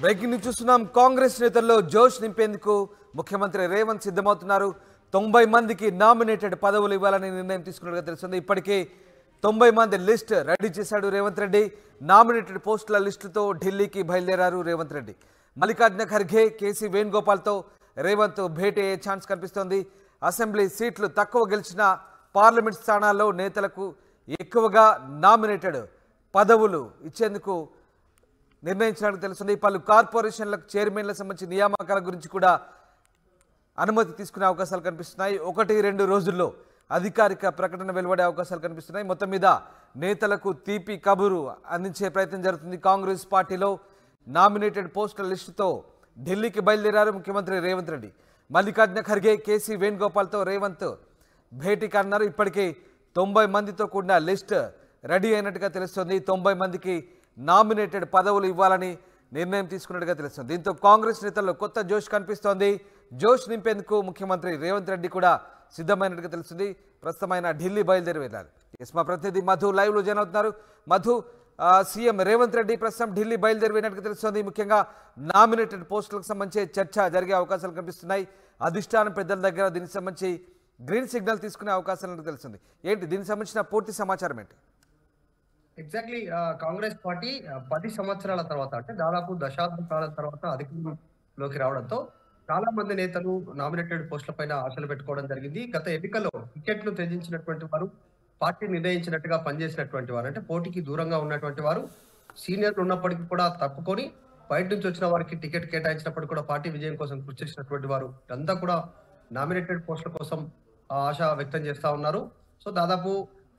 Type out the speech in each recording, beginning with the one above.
Breaking news చూస్తున్నాం. కాంగ్రెస్ నేతల్లో జోష్ నింపేందుకు ముఖ్యమంత్రి రేవంత్ సిద్ధమవుతున్నారు. 90 మందికి నామినేటెడ్ పదవులు ఇవ్వాలని నిర్ణయం తీసుకున్నట్టుగా తెలుస్తుంది. ఇప్పటికే 90 మంది లిస్ట్ రెడీ చేశాడు రేవంత్ రెడ్డి. నామినేటెడ్ పోస్టుల లిస్టుతో ఢిల్లీకి బయలుదేరారు రేవంత్ రెడ్డి. మల్లికార్జున ఖర్గే, కేసీ వేణుగోపాల్తో రేవంత్ భేటీ అయ్యే ఛాన్స్ కనిపిస్తోంది. అసెంబ్లీ సీట్లు తక్కువ గెలిచిన పార్లమెంట్ స్థానాల్లో నేతలకు ఎక్కువగా నామినేటెడ్ పదవులు ఇచ్చేందుకు నిర్ణయించినట్టు తెలుస్తుంది. పలు కార్పొరేషన్లకు చైర్మన్లకు సంబంధించిన నియామకాల గురించి కూడా అనుమతి తీసుకునే అవకాశాలు కనిపిస్తున్నాయి. 1-2 రోజుల్లో అధికారిక ప్రకటన వెలువడే అవకాశాలు కనిపిస్తున్నాయి. మొత్తం మీద నేతలకు తీపి కబురు అందించే ప్రయత్నం జరుగుతుంది. కాంగ్రెస్ పార్టీలో నామినేటెడ్ పోస్టుల లిస్టుతో ఢిల్లీకి బయలుదేరారు ముఖ్యమంత్రి రేవంత్ రెడ్డి. మల్లికార్జున ఖర్గే, కేసీ వేణుగోపాల్తో రేవంత్ భేటీ కానున్నారు. ఇప్పటికే 90 మందితో కూడిన లిస్ట్ రెడీ అయినట్టుగా తెలుస్తుంది. 90 మందికి నామినేటెడ్ పదవులు ఇవ్వాలని నిర్ణయం తీసుకున్నట్టుగా తెలుస్తుంది. దీంతో కాంగ్రెస్ నేతల్లో కొత్త జోష్ కనిపిస్తోంది. జోష్ నింపేందుకు ముఖ్యమంత్రి రేవంత్ రెడ్డి కూడా సిద్ధమైనట్టుగా తెలుస్తుంది. ప్రస్తుతం ఆయన ఢిల్లీ బయలుదేరి వెళ్ళారు. మా ప్రతినిధి మధు లైవ్లో జాయిన్ అవుతున్నారు. మధు, సీఎం రేవంత్ రెడ్డి ప్రస్తుతం ఢిల్లీ బయలుదేరి వెళ్ళినట్టుగా తెలుస్తుంది. ముఖ్యంగా నామినేటెడ్ పోస్టులకు సంబంధించి చర్చ జరిగే అవకాశాలు కనిపిస్తున్నాయి. అధిష్టానం పెద్దల దగ్గర దీనికి సంబంధించి గ్రీన్ సిగ్నల్ తీసుకునే అవకాశాలు తెలుస్తుంది. ఏంటి దీనికి సంబంధించిన పూర్తి సమాచారం ఏంటి? ఎగ్జాక్ట్లీ కాంగ్రెస్ పార్టీ 10 సంవత్సరాల తర్వాత, అంటే దాదాపు దశాబ్ద కాలం తర్వాత అధికారంలోకి రావడంతో చాలా మంది నేతలు నామినేటెడ్ పోస్టుల పైన ఆశలు పెట్టుకోవడం జరిగింది. గత ఎన్నికల్లో టికెట్లు త్యజించినటువంటి వారు, పార్టీ నిర్ణయించినట్టుగా పనిచేసినటువంటి వారు, అంటే పోటీకి దూరంగా ఉన్నటువంటి వారు, సీనియర్లు ఉన్నప్పటికీ కూడా తప్పుకొని బయట నుంచి వచ్చిన వారికి టికెట్ కేటాయించినప్పుడు కూడా పార్టీ విజయం కోసం కృషి చేసినటువంటి వారు అంతా కూడా నామినేటెడ్ పోస్టుల కోసం ఆశ వ్యక్తం చేస్తా ఉన్నారు. సో దాదాపు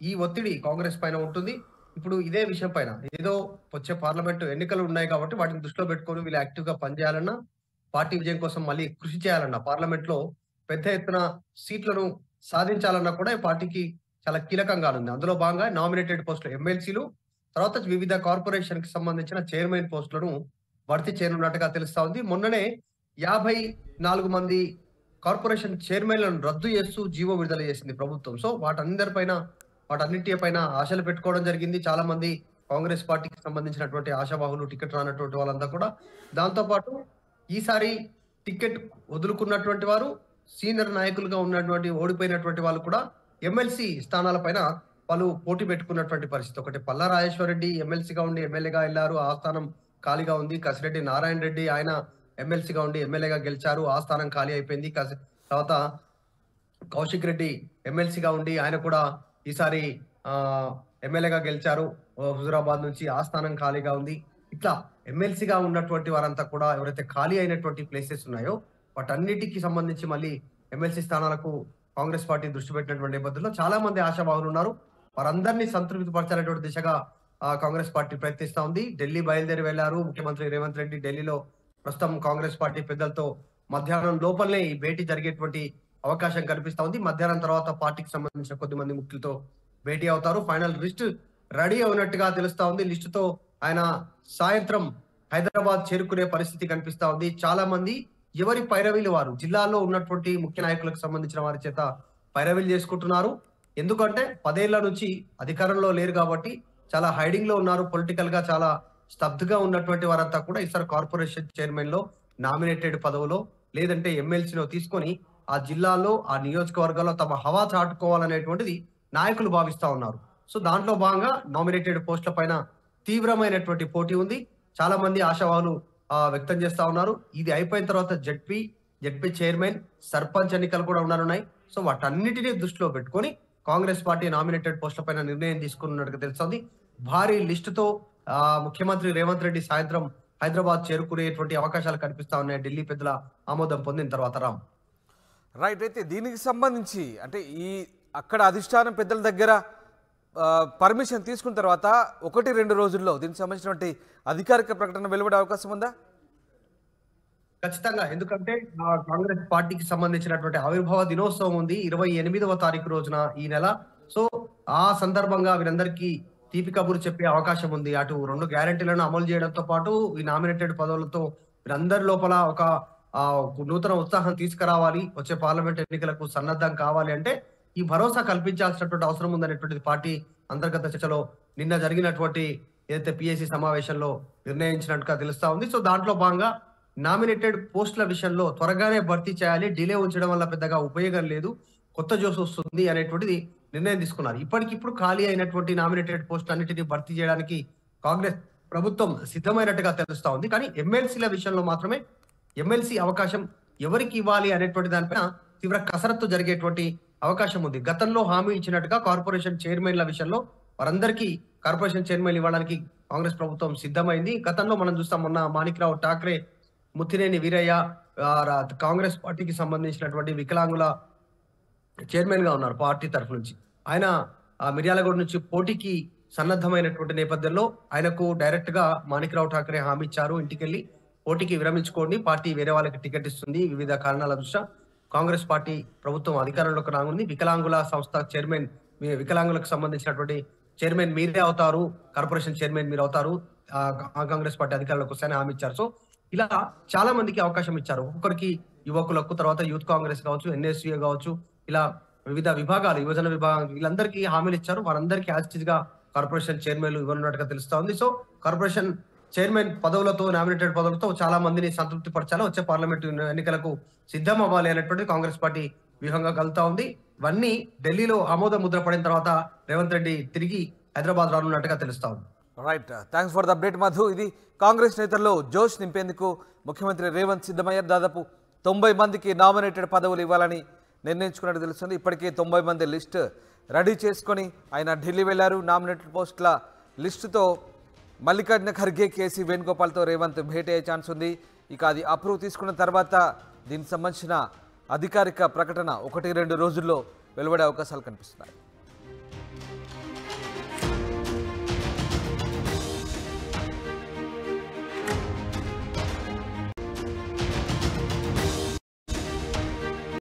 ఈ ఒత్తిడి కాంగ్రెస్ పైన ఉంటుంది. ఇప్పుడు ఇదే విషయం పైన ఏదో వచ్చే పార్లమెంటు ఎన్నికలు ఉన్నాయి కాబట్టి వాటిని దృష్టిలో పెట్టుకొని వీళ్ళు యాక్టివ్ గా పనిచేయాలన్నా, పార్టీ విజయం కోసం మళ్ళీ కృషి చేయాలన్నా, పార్లమెంట్ లో పెద్ద ఎత్తున సీట్లను సాధించాలన్నా కూడా ఈ పార్టీకి చాలా కీలకంగా ఉంది. అందులో భాగంగా నామినేటెడ్ పోస్టులు, ఎమ్మెల్సీలు, తర్వాత వివిధ కార్పొరేషన్ కి సంబంధించిన చైర్మన్ పోస్టులను భర్తీ చేయనున్నట్టుగా తెలుస్తా ఉంది. మొన్ననే 54 మంది కార్పొరేషన్ చైర్మన్లను రద్దు చేస్తూ జీవో విడుదల చేసింది ప్రభుత్వం. సో వాటన్నిటిపైన ఆశలు పెట్టుకోవడం జరిగింది. చాలా మంది కాంగ్రెస్ పార్టీకి సంబంధించినటువంటి ఆశావాహులు, టికెట్ రానటువంటి వాళ్ళంతా కూడా. దాంతో పాటు ఈసారి టికెట్ వదులుకున్నటువంటి వారు, సీనియర్ నాయకులుగా ఉన్నటువంటి ఓడిపోయినటువంటి వాళ్ళు కూడా ఎమ్మెల్సీ స్థానాలపైన వాళ్ళు పోటీ పెట్టుకున్నటువంటి పరిస్థితి. ఒకటి పల్లా రాజేశ్వర రెడ్డి ఎమ్మెల్సీగా ఉండి ఎమ్మెల్యేగా వెళ్ళారు, ఆ స్థానం ఖాళీగా ఉంది. కసిరెడ్డి నారాయణ రెడ్డి ఆయన ఎమ్మెల్సీగా ఉండి ఎమ్మెల్యేగా గెలిచారు, ఆ స్థానం ఖాళీ అయిపోయింది. తర్వాత కౌశిక్ రెడ్డి ఎమ్మెల్సీగా ఉండి ఆయన కూడా ఈసారి ఎమ్మెల్యేగా గెలిచారు హుజురాబాద్ నుంచి, ఆ స్థానం ఖాళీగా ఉంది. ఇట్లా ఎమ్మెల్సీగా ఉన్నటువంటి వారంతా కూడా ఎవరైతే ఖాళీ అయినటువంటి ప్లేసెస్ ఉన్నాయో వాటన్నిటికి సంబంధించి మళ్ళీ ఎమ్మెల్సీ స్థానాలకు కాంగ్రెస్ పార్టీ దృష్టి పెట్టినటువంటి నేపథ్యంలో చాలా మంది ఆశావాహులు ఉన్నారు. వారందరినీ సంతృప్తి పరచాలనేటువంటి దిశగా కాంగ్రెస్ పార్టీ ప్రయత్నిస్తా ఉంది. ఢిల్లీ బయలుదేరి వెళ్లారు ముఖ్యమంత్రి రేవంత్ రెడ్డి. ఢిల్లీలో ప్రస్తుతం కాంగ్రెస్ పార్టీ పెద్దలతో మధ్యాహ్నం లోపలనే ఈ భేటీ జరిగేటువంటి అవకాశం కనిపిస్తా ఉంది. మధ్యాహ్నం తర్వాత పార్టీకి సంబంధించిన కొద్దిమంది ముఖ్యులతో భేటీ అవుతారు. ఫైనల్ లిస్ట్ రెడీ అయినట్టుగా తెలుస్తా ఉంది. లిస్టుతో ఆయన సాయంత్రం హైదరాబాద్ చేరుకునే పరిస్థితి కనిపిస్తా ఉంది. చాలా మంది ఎవరి పైరవీలు వారు జిల్లాలో ఉన్నటువంటి ముఖ్య నాయకులకు సంబంధించిన వారి చేత పైరవీలు చేసుకుంటున్నారు. ఎందుకంటే 10 ఏళ్ల నుంచి అధికారంలో లేరు కాబట్టి చాలా హైడింగ్ లో ఉన్నారు. పొలిటికల్ గా చాలా స్తబ్దుగా ఉన్నటువంటి వారంతా కూడా ఈసారి కార్పొరేషన్ చైర్మన్ లో, నామినేటెడ్ పదవులో, లేదంటే ఎమ్మెల్సీలో తీసుకొని ఆ జిల్లాలో, ఆ నియోజకవర్గాల్లో తమ హవా చాటుకోవాలనేటువంటిది నాయకులు భావిస్తా ఉన్నారు. సో దాంట్లో భాగంగా నామినేటెడ్ పోస్టుల పైన తీవ్రమైనటువంటి పోటీ ఉంది. చాలా మంది ఆశావాహులు వ్యక్తం చేస్తా ఉన్నారు. ఇది అయిపోయిన తర్వాత జడ్పీ చైర్మన్, సర్పంచ్ ఎన్నికలు కూడా ఉండనున్నాయి. సో వాటన్నిటినీ దృష్టిలో పెట్టుకొని కాంగ్రెస్ పార్టీ నామినేటెడ్ పోస్టుల పైన నిర్ణయం తీసుకున్నట్టుగా తెలుస్తుంది. భారీ లిస్టుతో ముఖ్యమంత్రి రేవంత్ రెడ్డి సాయంత్రం హైదరాబాద్ చేరుకునేటువంటి అవకాశాలు కనిపిస్తా ఉన్నాయి ఢిల్లీ పెద్దల ఆమోదం పొందిన తర్వాత. రామ్ రైట్. అయితే దీనికి సంబంధించి అంటే అక్కడ అధిష్టానం పెద్దల దగ్గర పర్మిషన్ తీసుకున్న తర్వాత 1-2 రోజుల్లో దీనికి సంబంధించినటువంటి అధికారిక ప్రకటన వెలువడే అవకాశం ఉందా? ఖచ్చితంగా. ఎందుకంటే కాంగ్రెస్ పార్టీకి సంబంధించినటువంటి ఆవిర్భావ దినోత్సవం ఉంది 28వ తారీఖు రోజున ఈ నెల. సో ఆ సందర్భంగా వీరందరికీ తీపి కబురు చెప్పే అవకాశం ఉంది. అటు 2 గ్యారెంటీలను అమలు చేయడంతో పాటు ఈ నామినేటెడ్ పదవులతో వీరందరి లోపల ఒక నూతన ఉత్సాహం తీసుకురావాలి, వచ్చే పార్లమెంట్ ఎన్నికలకు సన్నద్ధం కావాలి అంటే ఈ భరోసా కల్పించాల్సినటువంటి అవసరం ఉందనేటువంటిది పార్టీ అంతర్గత చర్చలో నిన్న జరిగినటువంటి ఏదైతే పిఎస్సి సమావేశంలో నిర్ణయించినట్టుగా తెలుస్తా ఉంది. సో దాంట్లో భాగంగా నామినేటెడ్ పోస్టుల విషయంలో త్వరగానే భర్తీ చేయాలి, డిలే ఉంచడం వల్ల పెద్దగా ఉపయోగం లేదు, కొత్త జోష్ వస్తుంది అనేటువంటిది నిర్ణయం తీసుకున్నారు. ఇప్పటికిప్పుడు ఖాళీ అయినటువంటి నామినేటెడ్ పోస్ట్ అన్నిటిని భర్తీ చేయడానికి కాంగ్రెస్ ప్రభుత్వం సిద్ధమైనట్టుగా తెలుస్తా ఉంది. కానీ ఎమ్మెల్సీల విషయంలో మాత్రమే ఎమ్మెల్సీ అవకాశం ఎవరికి ఇవ్వాలి అనేటువంటి దానిపైన తీవ్ర కసరత్తు జరిగేటువంటి అవకాశం ఉంది. గతంలో హామీ ఇచ్చినట్టుగా కార్పొరేషన్ చైర్మన్ల విషయంలో వారందరికీ కార్పొరేషన్ చైర్మన్ ఇవ్వడానికి కాంగ్రెస్ ప్రభుత్వం సిద్ధమైంది. గతంలో మనం చూస్తాం, మొన్న మాణిక్రావు ఠాక్రే, ముత్తినేని వీరయ్య కాంగ్రెస్ పార్టీకి సంబంధించినటువంటి వికలాంగుల చైర్మన్ గా ఉన్నారు పార్టీ తరఫు నుంచి. ఆయన మిర్యాలగూడ నుంచి పోటీకి సన్నద్ధమైనటువంటి నేపథ్యంలో ఆయనకు డైరెక్ట్ గా మాణిక్రావు ఠాక్రే హామీ ఇచ్చారు, ఇంటికెళ్ళి పోటీకి విరమించుకోండి, పార్టీ వేరే వాళ్ళకి టికెట్ ఇస్తుంది, వివిధ కారణాల దృష్ట్యా కాంగ్రెస్ పార్టీ ప్రభుత్వం అధికారంలోకి రానుంది, వికలాంగుల సంస్థ చైర్మన్, వికలాంగులకు సంబంధించినటువంటి చైర్మన్ మీరే అవుతారు, కార్పొరేషన్ చైర్మన్ మీరు అవుతారు, కాంగ్రెస్ పార్టీ అధికారంలోకి వస్తాయని హామీ ఇచ్చారు. సో ఇలా చాలా మందికి అవకాశం ఇచ్చారు. ఒక్కొక్కరికి, యువకులకు, తర్వాత యూత్ కాంగ్రెస్ కావచ్చు, ఎన్ఎస్యుఏ కావచ్చు, ఇలా వివిధ విభాగాలు, యువజన విభాగం, వీళ్ళందరికీ హామీలు ఇచ్చారు. వారందరికీ యాజ్ గా కార్పొరేషన్ చైర్మన్లు ఇవ్వనున్నట్టుగా తెలుస్తా ఉంది. సో కార్పొరేషన్ చైర్మన్ పదవులతో, నామినేటెడ్ పదవులతో చాలా మందిని సంతృప్తి పరచాలి, వచ్చే పార్లమెంటు ఎన్నికలకు సిద్ధం అవ్వాలి అనేటువంటి కాంగ్రెస్ పార్టీ వ్యూహంగా కలుగుతా ఉంది. ఇవన్నీ ఢిల్లీలో ఆమోద ముద్ర పడిన తర్వాత రేవంత్ రెడ్డి తిరిగి హైదరాబాద్ రానున్నట్టుగా తెలుస్తా ఉంది. Right, thanks for the update Madhu. ఇది కాంగ్రెస్ నేతల్లో జోష్ నింపేందుకు ముఖ్యమంత్రి రేవంత్ సిద్ధమయ్యారు. దాదాపు 90 మందికి నామినేటెడ్ పదవులు ఇవ్వాలని నిర్ణయించుకున్నట్టు తెలుస్తుంది. ఇప్పటికే 90 మంది లిస్ట్ రెడీ చేసుకొని ఆయన ఢిల్లీ వెళ్లారు. నామినేటెడ్ పోస్టుల లిస్టుతో మల్లికార్జున ఖర్గే, కేసీ వేణుగోపాల్తో రేవంత్ భేటీ అయ్యే ఛాన్స్ ఉంది. ఇక అది అప్రూవ్ తీసుకున్న తర్వాత దీనికి సంబంధించిన అధికారిక ప్రకటన 1-2 రోజుల్లో వెలువడే అవకాశాలు కనిపిస్తున్నాయి.